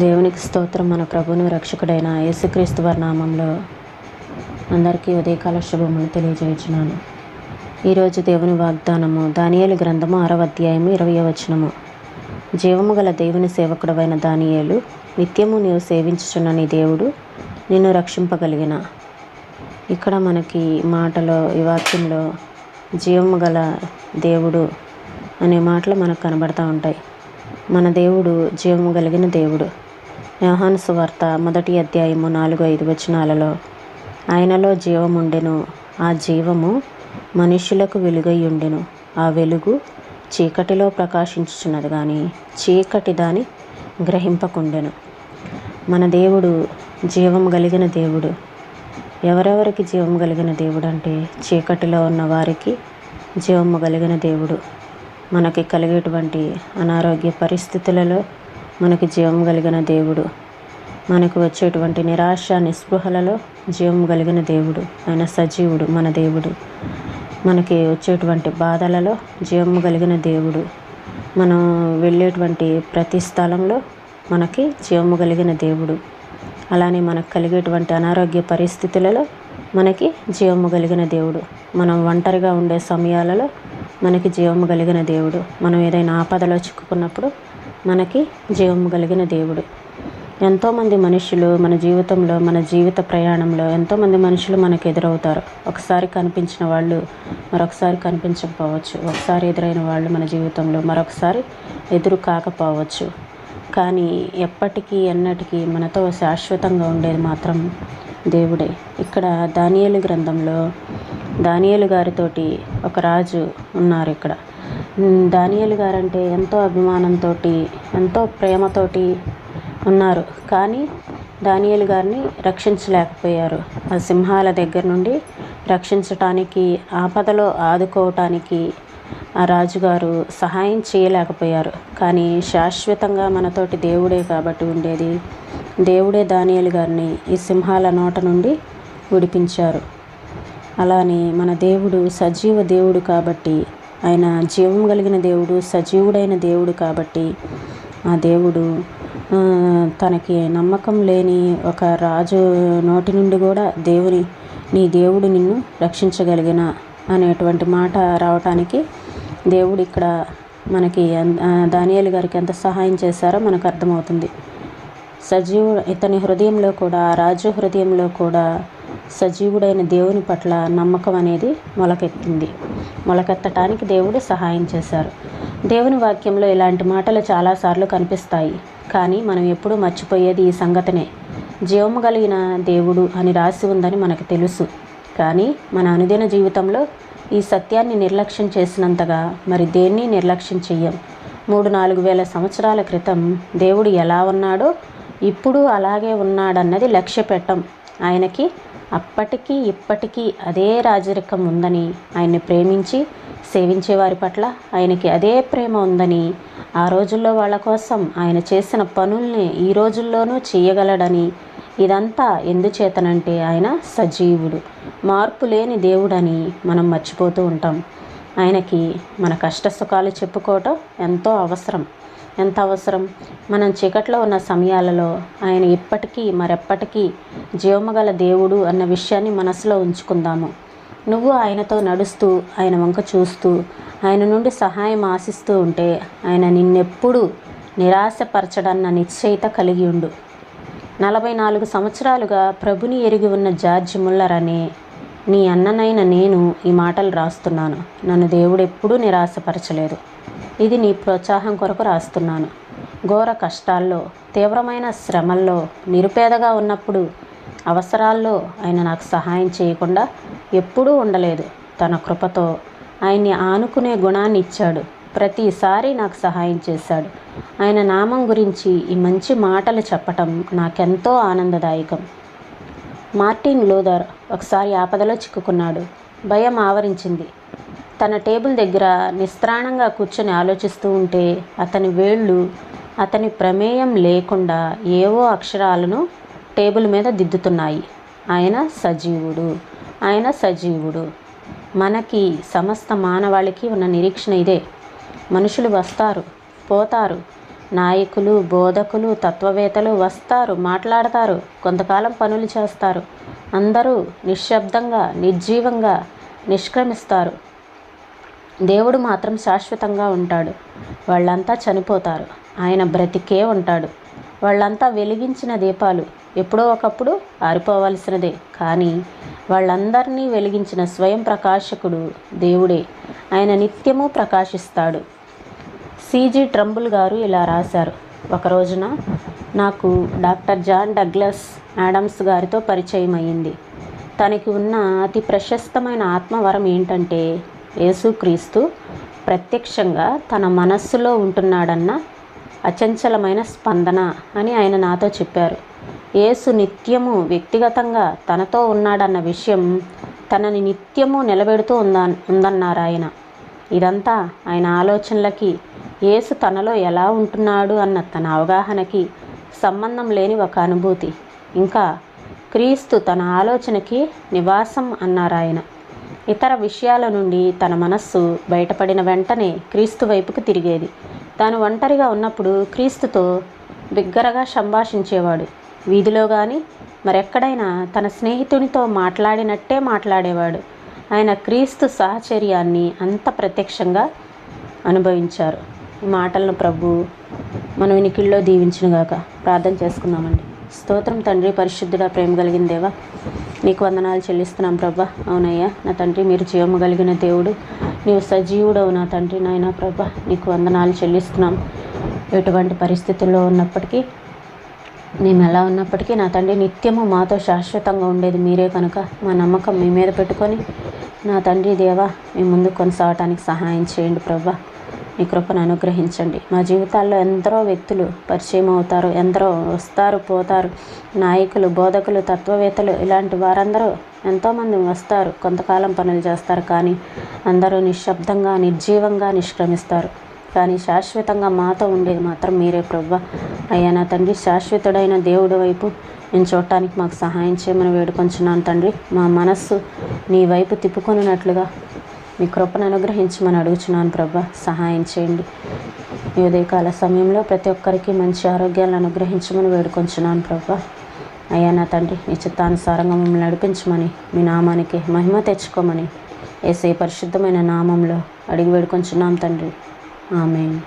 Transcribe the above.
దేవునికి స్తోత్రం. మన ప్రభువును రక్షకుడైన యేసుక్రీస్తు వారి నామంలో అందరికీ ఉదయకాల శుభములు తెలియజేయుచున్నాను. ఈరోజు దేవుని వాగ్దానము దానియేలు గ్రంథము 6వ అధ్యాయము 20వ వచనము. జీవము గల దేవుని సేవకుడవైన దానియేలు, నిత్యము నీవు సేవించుచున్న నీ దేవుడు నిన్ను రక్షింపగలిగిన. ఇక్కడ మనకి మాటలో ఈ వాక్యంలో జీవము గల దేవుడు అనే మాటలు మనకు కనబడతా ఉంటాయి. మన దేవుడు జీవము కలిగిన దేవుడు. యోహాను సువార్త 1వ అధ్యాయము 4-5 వచనాలలో ఆయనలో జీవముండెను, ఆ జీవము మనుష్యులకు వెలుగై ఉండెను, ఆ వెలుగు చీకటిలో ప్రకాశించుచున్నది కానీ చీకటి దాని గ్రహింపకుండెను. మన దేవుడు జీవము కలిగిన దేవుడు. ఎవరెవరికి జీవము కలిగిన దేవుడు అంటే చీకటిలో ఉన్న వారికి జీవము కలిగిన దేవుడు. మనకి కలిగేటువంటి అనారోగ్య పరిస్థితులలో మనకి జీవం కలిగిన దేవుడు. మనకు వచ్చేటువంటి నిరాశ నిస్పృహలలో జీవం కలిగిన దేవుడు. ఆయన సజీవుడు మన దేవుడు. మనకి వచ్చేటువంటి బాధలలో జీవం కలిగిన దేవుడు. మనం వెళ్ళేటువంటి ప్రతి స్థలంలో మనకి జీవము కలిగిన దేవుడు. అలానే మనకు కలిగేటువంటి అనారోగ్య పరిస్థితులలో మనకి జీవము కలిగిన దేవుడు. మనం ఒంటరిగా ఉండే సమయాలలో మనకి జీవము కలిగిన దేవుడు. మనం ఏదైనా ఆపదలో చిక్కుకున్నప్పుడు మనకి జీవము కలిగిన దేవుడు. ఎంతోమంది మనుషులు మన జీవితంలో, మన జీవిత ప్రయాణంలో ఎంతోమంది మనుషులు మనకు ఎదురవుతారు. ఒకసారి కనిపించిన వాళ్ళు మరొకసారి కనిపించకపోవచ్చు. ఒకసారి ఎదురైన వాళ్ళు మన జీవితంలో మరొకసారి ఎదురు కాకపోవచ్చు. కానీ ఎప్పటికీ ఎన్నటికీ మనతో శాశ్వతంగా ఉండేది మాత్రం దేవుడే. ఇక్కడ దానియేలు గ్రంథంలో దానియేలు గారితోటి ఒక రాజు ఉన్నారు. ఇక్కడ దానియేలు గారంటే ఎంతో అభిమానంతో, ఎంతో ప్రేమతోటి ఉన్నారు. కానీ దానియేలు గారిని రక్షించలేకపోయారు. ఆ సింహాల దగ్గర నుండి రక్షించటానికి, ఆపదలో ఆదుకోవటానికి ఆ రాజుగారు సహాయం చేయలేకపోయారు. కానీ శాశ్వతంగా మనతోటి దేవుడే కాబట్టి ఉండేది. దేవుడే దానియేలు గారిని ఈ సింహాల నోట నుండి విడిపించారు. అలానే మన దేవుడు సజీవ దేవుడు కాబట్టి, ఆయన జీవం కలిగిన దేవుడు, సజీవుడైన దేవుడు కాబట్టి ఆ దేవుడు తనకి నమ్మకం లేని ఒక రాజు నోటి నుండి కూడా నీ దేవుడు నిన్ను రక్షించగలిగిన అనేటువంటి మాట రావటానికి దేవుడు ఇక్కడ మనకి దానియేలు గారికి ఎంత సహాయం చేశారో మనకు అర్థమవుతుంది. ఇతని హృదయంలో కూడా, రాజు హృదయంలో కూడా సజీవుడైన దేవుని పట్ల నమ్మకం అనేది మొలకెత్తటానికి దేవుడు సహాయం చేశారు. దేవుని వాక్యంలో ఇలాంటి మాటలు చాలాసార్లు కనిపిస్తాయి. కానీ మనం ఎప్పుడూ మర్చిపోయేది ఈ సంగతినే. జీవము కలిగిన దేవుడు అని రాసి ఉందని మనకు తెలుసు. కానీ మన అనుదిన జీవితంలో ఈ సత్యాన్ని నిర్లక్ష్యం చేసినంతగా మరి దేన్ని నిర్లక్ష్యం చెయ్యం. 3-4 వేల సంవత్సరాల క్రితం దేవుడు ఎలా ఉన్నాడో ఇప్పుడు అలాగే ఉన్నాడన్నది లక్ష్య పెట్టం. ఆయనకి అప్పటికీ ఇప్పటికీ అదే రాజరికం ఉందని, ఆయన్ని ప్రేమించి సేవించే వారి పట్ల ఆయనకి అదే ప్రేమ ఉందని, ఆ రోజుల్లో వాళ్ళ కోసం ఆయన చేసిన పనుల్ని ఈ రోజుల్లోనూ చేయగలడని, ఇదంతా ఎందుచేతనంటే ఆయన సజీవుడు, మార్పు లేని దేవుడని మనం మర్చిపోతూ ఉంటాం. ఆయనకి మన కష్ట సుఖాలు చెప్పుకోవటం ఎంత అవసరం. మనం చీకట్లో ఉన్న సమయాలలో ఆయన ఇప్పటికీ మరెప్పటికీ జీవముగల దేవుడు అన్న విషయాన్ని మనసులో ఉంచుకుందాము. నువ్వు ఆయనతో నడుస్తూ, ఆయన వంక చూస్తూ, ఆయన నుండి సహాయం ఆశిస్తూ ఉంటే ఆయన నిన్నెప్పుడూ నిరాశపరచడన్న నిశ్చయిత కలిగి ఉండు. 44 సంవత్సరాలుగా ప్రభుని ఎరిగి ఉన్న జార్జ్ ముల్లర్ అనే నీ అన్ననైన నేను ఈ మాటలు రాస్తున్నాను. నన్ను దేవుడు ఎప్పుడూ నిరాశపరచలేదు. ఇది నీ ప్రోత్సాహం కొరకు రాస్తున్నాను. ఘోర కష్టాల్లో, తీవ్రమైన శ్రమల్లో, నిరుపేదగా ఉన్నప్పుడు, అవసరాల్లో ఆయన నాకు సహాయం చేయకుండా ఎప్పుడూ ఉండలేదు. తన కృపతో ఆయన్ని ఆనుకునే గుణాన్ని ఇచ్చాడు. ప్రతిసారి నాకు సహాయం చేశాడు. ఆయన నామం గురించి ఈ మంచి మాటలు చెప్పటం నాకెంతో ఆనందదాయకం. మార్టిన్ లూథర్ ఒకసారి ఆపదలో చిక్కుకున్నాడు. భయం ఆవరించింది. తన టేబుల్ దగ్గర నిస్త్రాణంగా కూర్చొని ఆలోచిస్తూ ఉంటే అతని వేళ్ళు అతని ప్రమేయం లేకుండా ఏవో అక్షరాలను టేబుల్ మీద దిద్దుతున్నాయి. ఆయన సజీవుడు. మనకి సమస్త మానవాళికి ఉన్న నిరీక్షణ ఇదే. మనుషులు వస్తారు, పోతారు, నాయకులు, బోధకులు, తత్వవేత్తలు వస్తారు, మాట్లాడతారు, కొంతకాలం పనులు చేస్తారు. అందరూ నిశ్శబ్దంగా, నిర్జీవంగా నిష్క్రమిస్తారు. దేవుడు మాత్రం శాశ్వతంగా ఉంటాడు. వాళ్ళంతా చనిపోతారు, ఆయన బ్రతికే ఉంటాడు. వాళ్ళంతా వెలిగించిన దీపాలు ఎప్పుడో ఒకప్పుడు ఆరిపోవలసినదే. కానీ వాళ్ళందరినీ వెలిగించిన స్వయం ప్రకాశకుడు దేవుడే. ఆయన నిత్యము ప్రకాశిస్తాడు. సిజి ట్రంబుల్ గారు ఇలా రాశారు: ఒక రోజున నాకు డాక్టర్ జాన్ డగ్లస్ యాడమ్స్ గారితో పరిచయం అయ్యింది. తనకి ఉన్న అతి ప్రశస్తమైన ఆత్మవరం ఏంటంటే యేసుక్రీస్తు ప్రత్యక్షంగా తన మనస్సులో ఉంటున్నాడన్న అచంచలమైన స్పందన అని ఆయన నాతో చెప్పారు. యేసు నిత్యము వ్యక్తిగతంగా తనతో ఉన్నాడన్న విషయం తనని నిత్యము నిలబెడుతూ ఉందన్నారు ఆయన. ఇదంతా ఆయన ఆలోచనలకి, యేసు తనలో ఎలా ఉంటున్నాడు అన్న తన అవగాహనకి సంబంధం లేని ఒక అనుభూతి. ఇంకా క్రీస్తు తన ఆలోచనకి నివాసం అన్నారు ఆయన. ఇతర విషయాల నుండి తన మనస్సు బయటపడిన వెంటనే క్రీస్తు వైపుకు తిరిగేది. తాను ఒంటరిగా ఉన్నప్పుడు క్రీస్తుతో బిగ్గరగా సంభాషించేవాడు. వీధిలో కానీ మరెక్కడైనా తన స్నేహితునితో మాట్లాడినట్టే మాట్లాడేవాడు. ఆయన క్రీస్తు సాహచర్యాన్ని అంత ప్రత్యక్షంగా అనుభవించారు. ఈ మాటలను ప్రభు మన వినికిల్లో దీవించునుగాక. ప్రార్థన చేసుకుందామండి. స్తోత్రం తండ్రి, పరిశుద్ధుడా, ప్రేమ కలిగిన దేవా, నీకు వందనాలు చెల్లిస్తున్నాం ప్రభా. అవునయ్యా నా తండ్రి, మీరు జీవము కలిగిన దేవుడు, నీవు సజీవుడవు నా తండ్రి. నాయన ప్రభా, నీకు వందనాలు చెల్లిస్తున్నాం. ఎటువంటి పరిస్థితుల్లో ఉన్నప్పటికీ, మేము ఎలా ఉన్నప్పటికీ నా తండ్రి నిత్యము మాతో శాశ్వతంగా ఉండేది మీరే కనుక మా నమ్మకం మీ మీద పెట్టుకొని నా తండ్రి దేవా మీ ముందు కొనసాగటానికి సహాయం చేయండి ప్రభా. మీ కృపను అనుగ్రహించండి. మా జీవితాల్లో ఎందరో వ్యక్తులు పరిచయం అవుతారు, ఎందరో వస్తారు పోతారు. నాయకులు, బోధకులు, తత్వవేత్తలు, ఇలాంటి వారందరూ ఎంతోమంది వస్తారు, కొంతకాలం పనులు చేస్తారు. కానీ అందరూ నిశ్శబ్దంగా, నిర్జీవంగా నిష్క్రమిస్తారు. కానీ శాశ్వతంగా మాతో ఉండేది మాత్రం మీరే ప్రభువా. అయ్యా నా తండ్రి, శాశ్వతుడైన దేవుడి వైపు నేను చూడటానికి మాకు సహాయం చేయమని వేడుకొంచున్నాను తండ్రి. మా మనస్సు నీ వైపు తిప్పుకొనినట్లుగా మీ కృపను అనుగ్రహించమని అడుగుచున్నాను ప్రభా. సహాయం చేయండి. ఈ ఉదయకాల సమయంలో ప్రతి ఒక్కరికి మంచి ఆరోగ్యాలను అనుగ్రహించమని వేడుకొంచున్నాను ప్రభా. అయ్యా నా తండ్రి, నీ చిత్తానుసారంగా మమ్మల్ని నడిపించమని, మీ నామానికి మహిమ తెచ్చుకోమని యేసయ్య పరిశుద్ధమైన నామంలో అడిగి వేడుకొంచున్నాం తండ్రి. ఆమేన్.